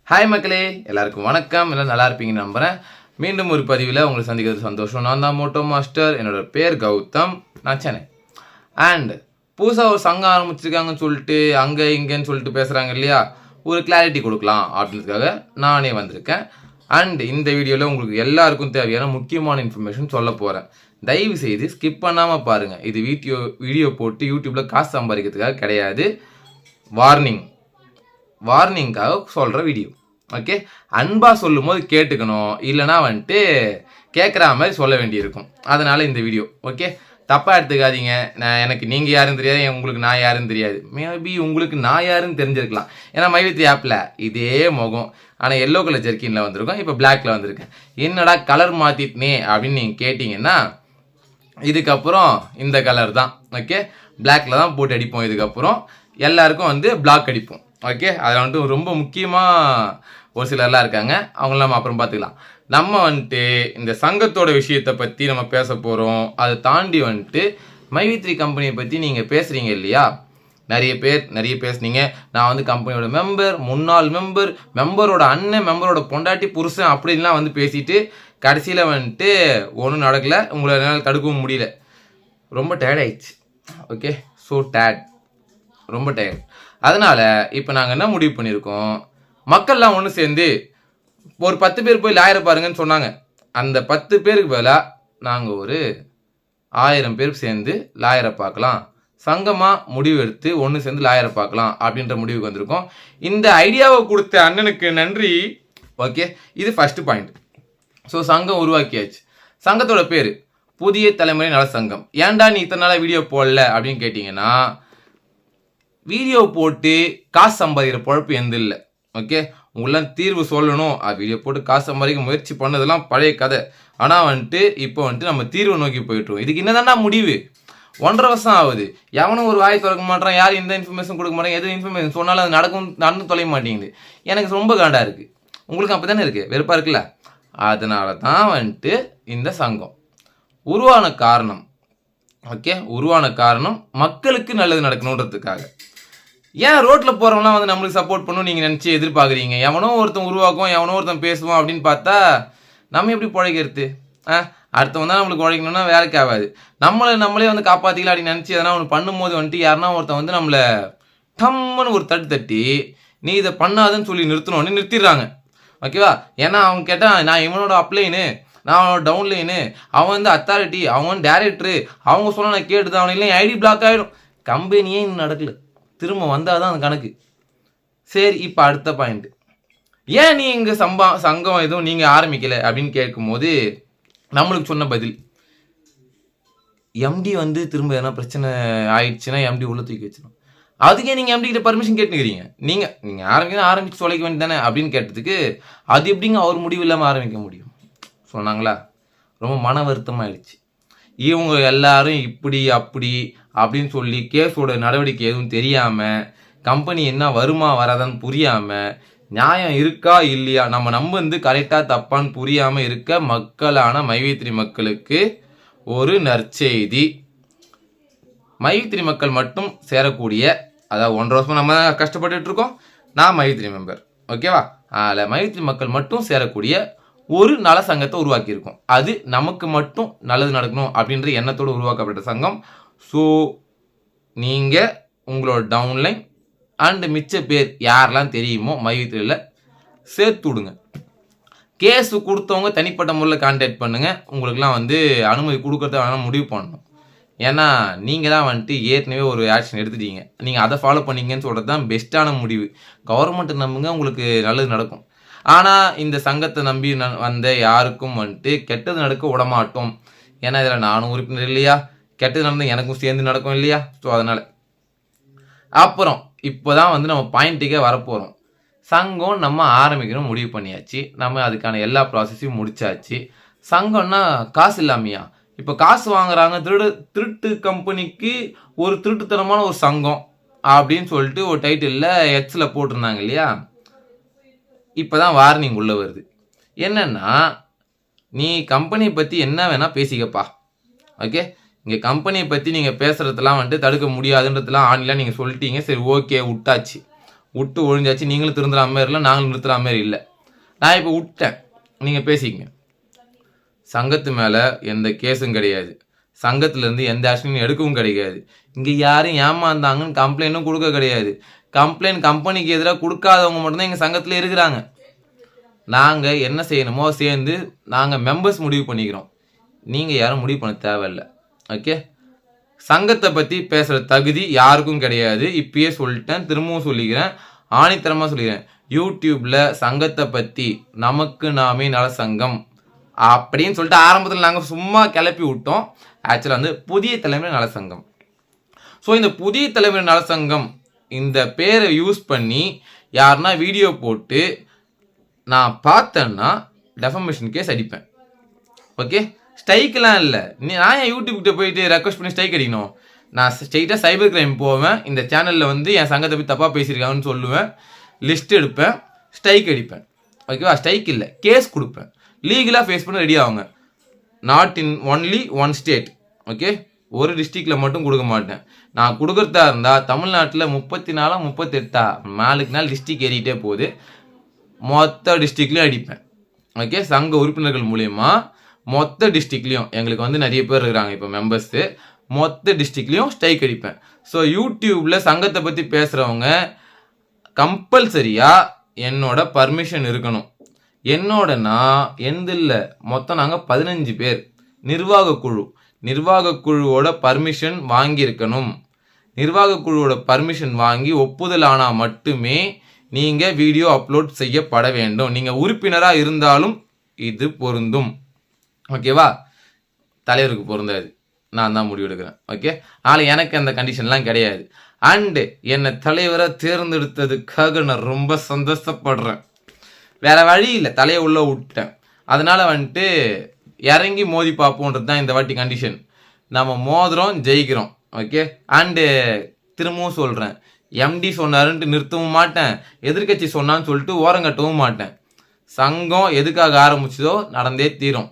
Hi மக்களே, எல்லாருக்கும் வணக்கம். எல்லாம் நல்லா இருப்பீங்கன்னு நம்புகிறேன். மீண்டும் ஒரு பதிவில் உங்களை சந்திக்கிறது சந்தோஷம். நான் தான் மோட்டோ மாஸ்டர். என்னோட பேர் கௌதம். நான் சென்னை. அண்ட் புதுசாக ஒரு சங்கம் ஆரம்பிச்சிருக்காங்கன்னு சொல்லிட்டு அங்கே இங்கேன்னு சொல்லிட்டு பேசுகிறாங்க இல்லையா, ஒரு கிளாரிட்டி கொடுக்கலாம் அப்படின்றதுக்காக நானே வந்திருக்கேன். அண்ட் இந்த வீடியோவில் உங்களுக்கு எல்லாருக்கும் தேவையான முக்கியமான இன்ஃபர்மேஷன் சொல்ல போகிறேன். தயவு செய்து ஸ்கிப் பண்ணாமல் பாருங்கள். இது வீடியோ போட்டு யூடியூப்பில் காசு சம்பாதிக்கிறதுக்காக கிடையாது. வார்னிங்காக சொல்கிற வீடியோ. ஓகே, அன்பாக சொல்லும் போது கேட்டுக்கணும், இல்லைனா வந்துட்டு கேட்குற மாதிரி சொல்ல வேண்டியிருக்கும். அதனால் இந்த வீடியோ ஓகே, தப்பாக எடுத்துக்காதீங்க. எனக்கு நீங்கள் யாருன்னு தெரியாது, உங்களுக்கு நான் யாருன்னு தெரியாது. மேபி உங்களுக்கு நான் யாருன்னு தெரிஞ்சிருக்கலாம். ஏன்னா மைவித்ரி ஆப்பில் இதே முகம், ஆனால் எல்லோ கலர் ஜெர்க்கினில் வந்திருக்கோம், இப்போ பிளாக்ல வந்திருக்கேன். என்னடா கலர் மாற்றிட்டனே அப்படின்னு நீங்கள் கேட்டிங்கன்னா, இதுக்கப்புறம் இந்த கலர் தான். ஓகே, பிளாக்ல தான் போட்டு அடிப்போம். இதுக்கப்புறம் எல்லாருக்கும் வந்து பிளாக் அடிப்போம். ஓகே, அதில் வந்துட்டு ரொம்ப முக்கியமாக ஒரு சிலர்லாம் இருக்காங்க, அவங்களாம் நம்ம அப்புறம் பார்த்துக்கலாம். நம்ம வந்துட்டு இந்த சங்கத்தோட விஷயத்தை பற்றி நம்ம பேச போகிறோம். அதை தாண்டி வந்துட்டு மைவித்ரி கம்பெனியை பற்றி நீங்கள் பேசுகிறீங்க இல்லையா, நிறைய பேர் பேசுனீங்க. நான் வந்து கம்பெனியோட முன்னாள் மெம்பரோட அண்ணன், மெம்பரோட பொண்டாட்டி, புருஷன் அப்படின்லாம் வந்து பேசிட்டு கடைசியில் வந்துட்டு ஒன்றும் நடக்கலை. உங்களை என்னால் தடுக்கவும் முடியல. ரொம்ப டயர்ட் ஆயிடுச்சு. ஓகே, ஸோ ரொம்ப டயர்ட். அதனால் இப்போ நாங்கள் என்ன முடிவு பண்ணியிருக்கோம், மக்கள்லாம் ஒன்று சேர்ந்து ஒரு 10 பேர் போய் லாயரை பாருங்கன்னு சொன்னாங்க. அந்த 10 பேருக்கு பதிலாக நாங்கள் ஒரு 1000 பேர் சேர்ந்து லாயரை பார்க்கலாம், சங்கமாக முடிவு எடுத்து ஒன்று சேர்ந்து லாயரை பார்க்கலாம் அப்படின்ற முடிவுக்கு வந்திருக்கோம். இந்த ஐடியாவை கொடுத்த அண்ணனுக்கு நன்றி. ஓகே, இது ஃபஸ்ட்டு பாயிண்ட். ஸோ சங்கம் உருவாக்கியாச்சு. சங்கத்தோட பேர் புதிய தலைமுறை நல சங்கம். ஏன்டா நீ இத்தனை நாளாக வீடியோ போடல அப்படின்னு கேட்டிங்கன்னா, வீடியோ போட்டு காசு சம்பாதிக்கிற பொழப்பு எந்த இல்லை. ஓகே, உங்களெலாம் தீர்வு சொல்லணும், வீடியோ போட்டு காசு சம்பாதிக்க முயற்சி பண்ணதெல்லாம் பழைய கதை. ஆனால் வந்துட்டு இப்போ வந்துட்டு நம்ம தீர்வு நோக்கி போயிட்டுருவோம். இதுக்கு என்னதான்டா முடிவு? 1.5 வருஷம் ஆகுது. எவனும் ஒரு வாய் திறக்க மாட்டான், யாரும் எந்த இன்ஃபர்மேஷன் கொடுக்க மாட்டாங்க. எது இன்ஃபர்மேஷன் சொன்னாலும் அது நடந்து தொலைய மாட்டேங்குது. எனக்கு ரொம்ப காண்டாக இருக்குது. உங்களுக்கு அப்போ தானே இருக்குது, வெறுப்பாக இருக்குல்ல? அதனால தான் வந்துட்டு இந்த சங்கம் உருவான காரணம். ஓகே, உருவான காரணம் மக்களுக்கு நல்லது நடக்கணுன்றதுக்காக. ஏன் ரோட்டில் போகிறவங்களாம் வந்து நம்மளுக்கு சப்போர்ட் பண்ணணும் நீங்கள் நினச்சி எதிர்பார்க்குறீங்க? எவனோ ஒருத்தன் உருவாக்கும், எவனோ ஒருத்தன் பேசுவான் அப்படின்னு பார்த்தா நம்ம எப்படி பிழைக்கிறது? அடுத்தவன் தான் நம்மளுக்கு உழைக்கணும்னா வேலைக்கு ஆகாது. நம்மளே வந்து காப்பாற்றிக்கலாம் அப்படின்னு நினச்சி எதனா ஒன்று பண்ணும்போது வந்துட்டு யாருன்னா ஒருத்தன் வந்து நம்மளை டம்முன்னு ஒரு தட்டி நீ இதை பண்ணாதுன்னு சொல்லி நிறுத்தணும்னு நிறுத்திடுறாங்க. ஓகேவா? ஏன்னா அவங்க கேட்டால் நான் இவனோட அப்ளைனு, நான் அவனோட டவுன்லைனு, அவன் வந்து அத்தாரிட்டி, அவன் டேரக்டரு, அவங்க சொன்ன நான் கேட்டு தான், அவன் இல்லை ஐடி பிளாக் ஆகிடும். கம்பெனியே இன்னும் நடக்கல, திரும்ப வந்தால் தான் அந்த கணக்கு. சரி, இப்போ அடுத்த பாயிண்ட். ஏன் நீ இங்கே சங்கம் எதுவும் நீங்கள் ஆரம்பிக்கலை அப்படின்னு கேட்கும்போது நம்மளுக்கு சொன்ன பதில், எம்டி வந்து திரும்ப எதனா பிரச்சனை ஆயிடுச்சுன்னா எம்டி உள்ள தூக்கி வச்சிடும். அதுக்கே நீங்கள் எம்டி கிட்ட பர்மிஷன் கேட்டுக்கிறீங்க. நீங்கள் ஆரம்பிச்சு தொலைக்க வேண்டியது தானே அப்படின்னு கேட்டதுக்கு, அது எப்படிங்க அவர் முடிவு இல்லாமல் ஆரம்பிக்க முடியும் சொன்னாங்களா? ரொம்ப மன வருத்தமாயிடுச்சு. இவங்க எல்லாரும் இப்படி அப்படி அப்படின்னு சொல்லி கேஸோட நடவடிக்கை எதுவும் தெரியாமல், கம்பெனி என்ன வருமா வராதான்னு புரியாமல், நியாயம் இருக்கா இல்லையா, நம்ம வந்து கரெக்டாக தப்பான்னு புரியாமல் இருக்க மக்களான மைவித்ரி மக்களுக்கு ஒரு நற்செய்தி. மைவித்ரி மக்கள் மட்டும் சேரக்கூடிய, அதாவது 1.5 வருஷம் நம்ம கஷ்டப்பட்டுட்டு இருக்கோம், நான் மைவித்ரி மெம்பர். ஓகேவா? அதில் மைவித்ரி மக்கள் மட்டும் சேரக்கூடிய ஒரு நல சங்கத்தை உருவாக்கியிருக்கோம். அது நமக்கு மட்டும் நல்லது நடக்கணும் அப்படின்ற எண்ணத்தோடு உருவாக்கப்பட்ட சங்கம். ஸோ நீங்கள் உங்களோட டவுன்லைன் அண்டு மிச்ச பேர் யாரெல்லாம் தெரியுமோ மைவித்ரியில் சேர்த்து விடுங்க. கேஸு கொடுத்தவங்க தனிப்பட்ட முறையில் கான்டாக்ட் பண்ணுங்கள். உங்களுக்குலாம் வந்து அனுமதி கொடுக்கறத வேணால் முடிவு பண்ணணும். ஏன்னா நீங்கள் தான் வந்துட்டு ஏற்கனவே ஒரு ஆக்ஷன் எடுத்துட்டீங்க, நீங்கள் அதை ஃபாலோ பண்ணிங்கன்னு சொல்கிறது தான் பெஸ்ட்டான முடிவு. கவர்மெண்ட்டை நம்புங்க, உங்களுக்கு நல்லது நடக்கும். ஆனால் இந்த சங்கத்தை நம்பி வந்த யாருக்கும் வந்துட்டு கெட்டது நடக்க விடமாட்டோம். ஏன்னா இதில் நானும் உறுப்பினர் இல்லையா, கெட்டது நடந்தால் எனக்கும் சேர்ந்து நடக்கும் இல்லையா? ஸோ அதனால் அப்புறம் இப்போ தான் வந்து நம்ம பாயிண்ட்டுக்கே வரப்போகிறோம். சங்கம் நம்ம ஆரம்பிக்கணும் முடிவு பண்ணியாச்சு. நம்ம அதுக்கான எல்லா ப்ராசஸையும் முடிச்சாச்சு. சங்கம்னா காசு இல்லாமையா? இப்போ காசு வாங்குறாங்க, திருட்டு கம்பெனிக்கு ஒரு திருட்டுத்தனமான ஒரு சங்கம் அப்படின்னு சொல்லிட்டு ஒரு டைட்டிலில் எக்ஸில் போட்டிருந்தாங்க இல்லையா? இப்போ தான் வார்னிங் உள்ள வருது. என்னன்னா, நீ கம்பெனியை பற்றி என்ன வேணால் பேசிக்கப்பா. ஓகே, இங்கே கம்பெனியை பற்றி நீங்கள் பேசுகிறதெல்லாம் வந்துட்டு தடுக்க முடியாதுன்றதுலாம் ஆன்லைன் நீங்கள் சொல்லிட்டீங்க. சரி, ஓகே, விட்டாச்சு. விட்டு ஒழிஞ்சாச்சு. நீங்களும் திருந்துற மாதிரி இல்லை, நாங்களும் நிறுத்துற மாதிரி இல்லை. நான் இப்போ விட்டேன், நீங்கள் பேசிக்கங்க. சங்கத்து மேலே எந்த கேஸும் கிடையாது, சங்கத்திலேருந்து எந்த ஆக்ஷனும் எடுக்கவும் கிடையாது. இங்கே யாரும் ஏமாந்தாங்கன்னு கம்ப்ளைண்ட்டும் கொடுக்க கிடையாது. கம்ப்ளைண்ட் கம்பெனிக்கு எதிராக கொடுக்காதவங்க மட்டும்தான் எங்கள் சங்கத்தில் இருக்கிறாங்க. நாங்கள் என்ன செய்யணுமோ சேர்ந்து நாங்கள் மெம்பர்ஸ் முடிவு பண்ணிக்கிறோம். நீங்கள் யாரும் முடிவு பண்ண தேவையில்லை. ஓகே, சங்கத்தை பற்றி பேசுகிற தகுதி யாருக்கும் கிடையாது. இப்பயே சொல்லிட்டேன், திரும்பவும் சொல்லிக்கிறேன், ஆணித்தரமாக சொல்லிக்கிறேன். யூடியூப்பில் சங்கத்தை பற்றி நமக்கு நாமே நல சங்கம் அப்படின்னு சொல்லிட்டு ஆரம்பத்தில் நாங்கள் சும்மா கிளப்பி விட்டோம். ஆக்சுவலாக வந்து புதிய தலைமுறை நல சங்கம். ஸோ இந்த புதிய தலைமுறை நல சங்கம் இந்த பேரை யூஸ் பண்ணி யாருன்னா வீடியோ போட்டு நான் பார்த்தேன்னா டெஃபமேஷன் கேஸ் அடிப்பேன். ஓகே, ஸ்ட்ரைக்கெலாம் இல்லை. நான் என் யூடியூப்கிட்ட போயிட்டு ரெக்வஸ்ட் பண்ணி ஸ்ட்ரைக் அடிக்கணும்? நான் ஸ்ட்ரைட்டாக சைபர் கிரைம் போவேன், இந்த சேனலில் வந்து என் சங்கத்தை போய் தப்பாக பேசியிருக்காங்கன்னு சொல்லுவேன், லிஸ்ட் எடுப்பேன், ஸ்ட்ரைக் அடிப்பேன். ஓகேவா, ஸ்ட்ரைக் இல்லை கேஸ் கொடுப்பேன், லீகலாக ஃபேஸ் பண்ண ரெடி ஆகுங்க. Not in only one state. Okay, ஒரு டிஸ்ட்ரிக்டில் மட்டும் கொடுக்க மாட்டேன். நான் கொடுக்குறதா இருந்தால் தமிழ்நாட்டில் 34 38 நாளுக்கு நாள் டிஸ்ட்ரிக் ஏறிக்கிட்டே போகுது, மொத்த டிஸ்ட்ரிக்ட்லேயும் அடிப்பேன். ஓகே, சங்க உறுப்பினர்கள் மூலயமா மொத்த டிஸ்ட்ரிக்ட்லேயும் எங்களுக்கு வந்து நிறைய பேர் இருக்கிறாங்க இப்போ மெம்பர்ஸு, மொத்த டிஸ்ட்ரிக்ட்லேயும் ஸ்ட்ரைக் அடிப்பேன். ஸோ யூடியூப்பில் சங்கத்தை பற்றி பேசுகிறவங்க கம்பல்சரியாக என்னோட பர்மிஷன் இருக்கணும். என்னோடனா எந்தில்லை, மொத்தம் நாங்கள் 15 பேர் நிர்வாக குழுவோட பர்மிஷன் வாங்கியிருக்கணும். நிர்வாக குழுவோட பர்மிஷன் வாங்கி ஒப்புதல் ஆனால் மட்டுமே நீங்கள் வீடியோ அப்லோட் செய்யப்பட வேண்டும். நீங்கள் உறுப்பினராக இருந்தாலும் இது பொருந்தும். ஓகேவா, தலைவருக்கு பொருந்தாது, நான் தான் முடிவு எடுக்கிறேன். ஓகே, ஆனால் எனக்கு அந்த கண்டிஷன்லாம் கிடையாது. அண்டு என்னை தலைவரை தேர்ந்தெடுத்ததுக்காக நான் ரொம்ப சந்தோஷப்படுறேன். வேற வழி இல்லை, தலையை உள்ளே விட்டேன். அதனால் வந்துட்டு இறங்கி மோதி பார்ப்போன்றது தான் இந்த வாட்டி கண்டிஷன். நம்ம மோதுறோம், ஜெயிக்கிறோம். ஓகே, அண்டு திரும்பவும் சொல்கிறேன், எம்டி சொன்னாருன்ட்டு நிறுத்தவும் மாட்டேன், எதிர்கட்சி சொன்னான்னு சொல்லிட்டு ஓரங்கட்டவும் மாட்டேன். சங்கம் எதுக்காக ஆரம்பிச்சதோ நடந்தே தீரும்.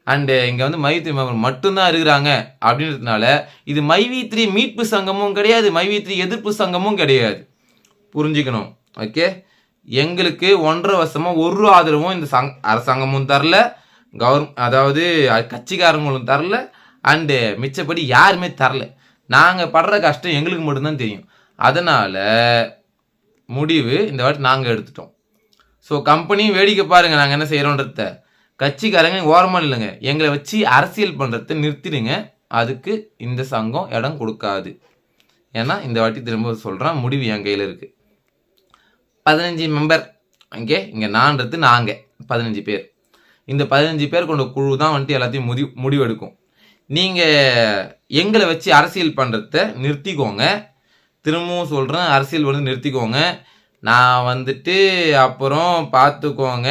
அண்டு இங்கே வந்து மைவி3 மெம்பர் மட்டும்தான் இருக்கிறாங்க அப்படின்றதுனால இது மைவி3 மீட்பு சங்கமும் கிடையாது, மைவி3 எதிர்ப்பு சங்கமும் கிடையாது, புரிஞ்சுக்கணும். ஓகே, எங்களுக்கு 1.5 வருஷமாக ஒரு ஆதரவும் இந்த அரசாங்கமும் தரல, அதாவது கட்சிக்காரங்களும் தரல, அண்டு மிச்சப்படி யாருமே தரல. நாங்கள் படுற கஷ்டம் எங்களுக்கு மட்டும்தான் தெரியும். அதனால் முடிவு இந்த வாட்டி நாங்கள் எடுத்துட்டோம். ஸோ கம்பெனியும் வேடிக்கை பாருங்கள் நாங்கள் என்ன செய்கிறோன்றத. கட்சிக்காரங்க ஓரமாக இல்லைங்க, எங்களை வச்சு அரசியல் பண்ணுறத நிறுத்திடுங்க. அதுக்கு இந்த சங்கம் இடம் கொடுக்காது. ஏன்னா இந்த வாட்டி திரும்ப சொல்கிறேன், முடிவு என் கையில் இருக்குது. 15 மெம்பர். இங்கே நான்றது நாங்கள் 15 பேர். இந்த 15 பேர் கொண்ட குழு தான் வந்துட்டு எல்லாத்தையும் முடிவெடுக்கும். நீங்கள் எங்களை வச்சு அரசியல் பண்ணுறத நிறுத்திக்கோங்க. திரும்பவும் சொல்கிறேன், அரசியல் வந்து நிறுத்திக்கோங்க. நான் வந்துட்டு அப்புறம் பார்த்துக்கோங்க,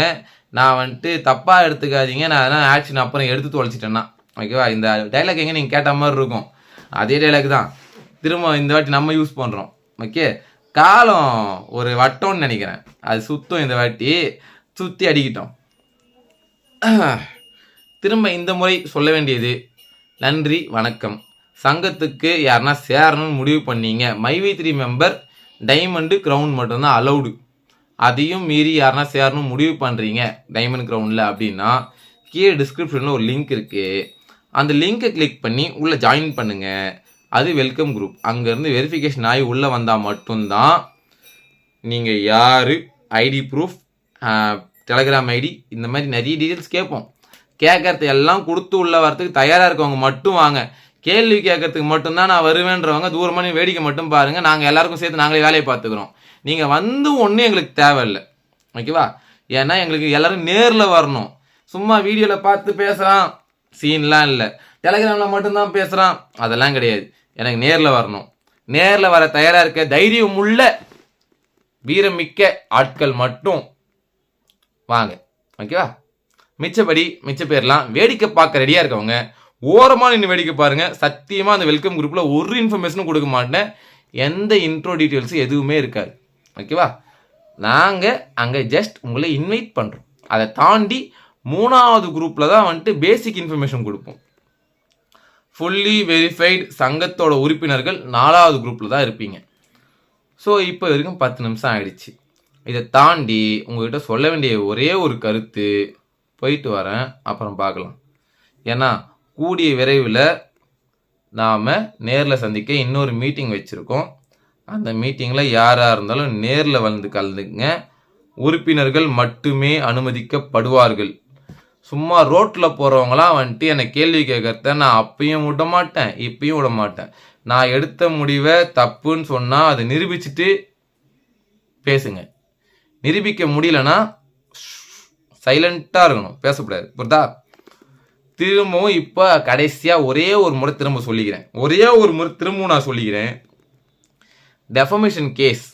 நான் வந்துட்டு தப்பாக எடுத்துக்காதீங்க, நான் அதெல்லாம் ஆக்ஷன் அப்புறம் எடுத்து தொலைச்சிட்டேன்னா. ஓகேவா, இந்த டைலாக் எங்கே நீங்கள் கேட்ட மாதிரி இருக்கும், அதே டைலாக் தான் திரும்ப இந்த வாட்டி நம்ம யூஸ் பண்ணுறோம். ஓகே, காலம் ஒரு வட்டம்னு நினைக்கிறேன், அது சுத்தம். இந்த வாட்டி சுற்றி அடிக்கிட்டோம். திரும்ப இந்த முறை சொல்ல வேண்டியது, நன்றி வணக்கம். சங்கத்துக்கு யாருன்னா சேரணும்னு முடிவு பண்ணீங்க, மைவி3 மெம்பர் டைமண்டு க்ரௌன் மட்டும்தான் அலௌடு. அதையும் மீறி யாருன்னா சேரணும் முடிவு பண்ணுறீங்க டைமண்ட் க்ரௌனில் அப்படின்னா கீழே டிஸ்கிரிப்ஷனில் ஒரு லிங்க் இருக்குது, அந்த லிங்க்கை கிளிக் பண்ணி உள்ளே ஜாயின் பண்ணுங்கள். அது வெல்கம் குரூப். அங்கேருந்து வெரிஃபிகேஷன் ஆகி உள்ளே வந்தால் மட்டும்தான் நீங்கள் யார், ஐடி ப்ரூஃப், டெலகிராம் ஐடி, இந்த மாதிரி நிறைய டீட்டெயில்ஸ் கேட்போம். கேட்கறது எல்லாம் கொடுத்து உள்ள வரத்துக்கு தயாராக இருக்கவங்க மட்டும் வாங்க. கேள்வி கேட்கறதுக்கு மட்டும்தான் நான் வருவேன்றவங்க தூரமாக நீ வேடிக்கை மட்டும் பாருங்கள். நாங்கள் எல்லாருக்கும் சேர்த்து நாங்களே வேலையை பார்த்துக்குறோம். நீங்கள் வந்து ஒன்றும் எங்களுக்கு தேவையில்லை. ஓகேவா, ஏன்னா எங்களுக்கு எல்லோரும் நேரில் வரணும். சும்மா வீடியோவில் பார்த்து பேசுகிறான் சீன்லாம் இல்லை, டெலகிராமில் மட்டும்தான் பேசுகிறான் அதெல்லாம் கிடையாது. எனக்கு நேரில் வரணும். நேரில் வர தயாராக இருக்க தைரியம் உள்ள வீரமிக்க ஆட்கள் மட்டும் வாங்க. ஓகேவா, மிச்ச பேர்லாம் வேடிக்கை பார்க்க ரெடியாக இருக்கவங்க ஓரமாக நின்று வேடிக்கை பாருங்கள். சத்தியமாக அந்த வெல்கம் குரூப்பில் ஒரு இன்ஃபர்மேஷனும் கொடுக்க மாட்டேன், எந்த இன்ட்ரோ டீட்டெயில்ஸும் எதுவுமே இருக்காது. ஓகேவா, நாங்கள் அங்கே ஜஸ்ட் உங்களை இன்வைட் பண்ணுறோம். அதை தாண்டி 3வது குரூப்பில் தான் வந்துட்டு பேசிக் இன்ஃபர்மேஷன் கொடுப்போம். ஃபுல்லி வெரிஃபைடு சங்கத்தோட உறுப்பினர்கள் 4வது குரூப்பில் தான் இருப்பீங்க. ஸோ இப்போ வரைக்கும் 10 நிமிஷம் ஆயிடுச்சு. இதை தாண்டி உங்ககிட்ட சொல்ல வேண்டிய ஒரே ஒரு கருத்து, போயிட்டு வரேன், அப்புறம் பார்க்கலாம். ஏன்னா கூடிய விரைவில் நாம் நேரில் சந்திக்க இன்னொரு மீட்டிங் வச்சுருக்கோம். அந்த மீட்டிங்கில் யாராக இருந்தாலும் நேரில் வந்து கலந்துங்க. உறுப்பினர்கள் மட்டுமே அனுமதிக்கப்படுவார்கள். சும்மா ரோட்டில் போகிறவங்களாம் வந்துட்டு என்னை கேள்வி கேட்கறத நான் அப்பயும் விட மாட்டேன், இப்பயும் விட மாட்டேன். நான் எடுத்த முடிவை தப்புன்னு சொன்னால் அதை நிரூபிச்சுட்டு பேசுங்க. நிரூபிக்க முடியலன்னா சைலண்ட்டாக இருக்கணும், பேசக்கூடாது. புரியுதா? திரும்பவும் இப்போ கடைசியாக ஒரே ஒரு முறை திரும்பவும் நான் சொல்லிக்கிறேன். டெஃபமேஷன் கேஸ்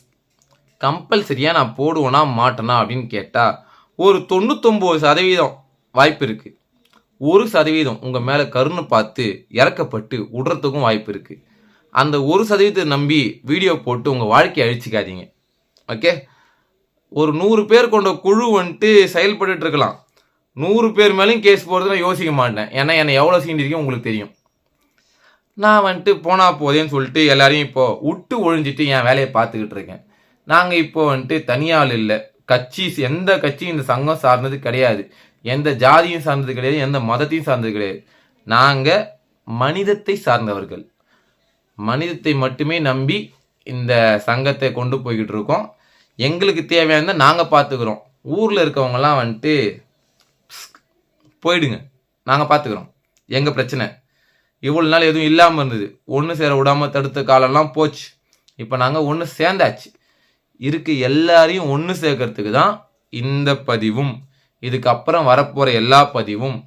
கம்பல்சரியாக நான் போடுவேனா மாட்டேனா அப்படின்னு கேட்டால் ஒரு 99% வாய்ப்பு இருக்குது. 1% உங்கள் மேலே கருணை பார்த்து இறக்கப்பட்டு விடுறதுக்கும் வாய்ப்பு இருக்குது. அந்த 1% நம்பி வீடியோ போட்டு உங்கள் வாழ்க்கையை அழிச்சிக்காதீங்க. ஓகே, ஒரு 100 பேர் கொண்ட குழு வந்துட்டு செயல்பட்டு இருக்கலாம். 100 பேர் மேலேயும் கேஸ் போடுறது நான் யோசிக்க மாட்டேன். ஏன்னா என்னை எவ்வளோ சீண்டிருக்கேன் உங்களுக்கு தெரியும். நான் வந்துட்டு போனால் போதேன்னு சொல்லிட்டு எல்லாரையும் இப்போ விட்டு ஒழிஞ்சிட்டு என் வேலையை பார்த்துக்கிட்டு இருக்கேன். நாங்கள் இப்போ வந்துட்டு தனியால் இல்லை, எந்த கட்சியும் இந்த சங்கம் சார்ந்தது கிடையாது, எந்த ஜாதியும் சார்ந்தது கிடையாது, எந்த மதத்தையும் சார்ந்தது கிடையாது. நாங்கள் மனிதத்தை சார்ந்தவர்கள். மனிதத்தை மட்டுமே நம்பி இந்த சங்கத்தை கொண்டு போய்கிட்டு இருக்கோம். எங்களுக்கு தேவையானதை நாங்கள் பார்த்துக்கிறோம். ஊரில் இருக்கவங்கலாம் வந்துட்டு போயிடுங்க, நாங்கள் பார்த்துக்கிறோம், எங்கள் பிரச்சனை. இவ்வளோ நாள் எதுவும் இல்லாமல் இருந்தது, ஒன்று சேர விடாமல் தடுத்த காலம்லாம் போச்சு. இப்போ நாங்கள் ஒன்று சேர்ந்தாச்சு. எல்லாரையும் ஒன்று சேர்க்கறதுக்கு தான் இந்த பதிவும், இதுக்கப்புறம் வரப்போகிற எல்லா பதிவும்.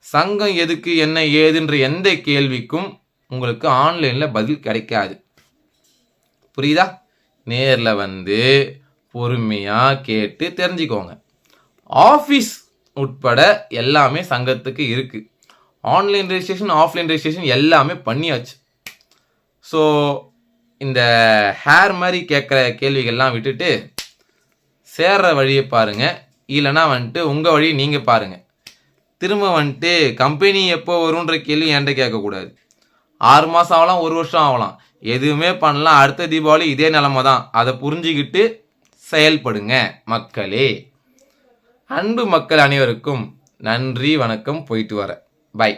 சங்கம் எதுக்கு என்ன ஏதுன்ற எந்த கேள்விக்கும் உங்களுக்கு ஆன்லைனில் பதில் கிடைக்காது. புரியுதா? நேரில் வந்து பொறுமையாக கேட்டு தெரிஞ்சுக்கோங்க. ஆஃபீஸ் உட்பட எல்லாமே சங்கத்துக்கு இருக்குது. ஆன்லைன் ரெஜிஸ்ட்ரேஷன், ஆஃப்லைன் ரெஜிஸ்ட்ரேஷன் எல்லாமே பண்ணியாச்சு. ஸோ இந்த ஹேர் மாதிரி கேட்குற கேள்விகள்லாம் விட்டுட்டு சேர்ற வழியை பாருங்கள். இல்லைனா வந்துட்டு உங்கள் வழியை நீங்கள் பாருங்கள். திரும்ப வந்துட்டு கம்பெனி எப்போ வரும்ன்ற கேள்வி என்கிட்ட கேட்கக்கூடாது. 6 மாதம் ஆகலாம், 1 வருஷம் ஆகலாம், எதுவுமே பண்ணலாம். அடுத்த தீபாவளி இதே நிலமை தான். அதை புரிஞ்சுக்கிட்டு செயல்படுங்க மக்களே. அன்பு மக்கள் அனைவருக்கும் நன்றி, வணக்கம், போயிட்டு வரேன். பாய்.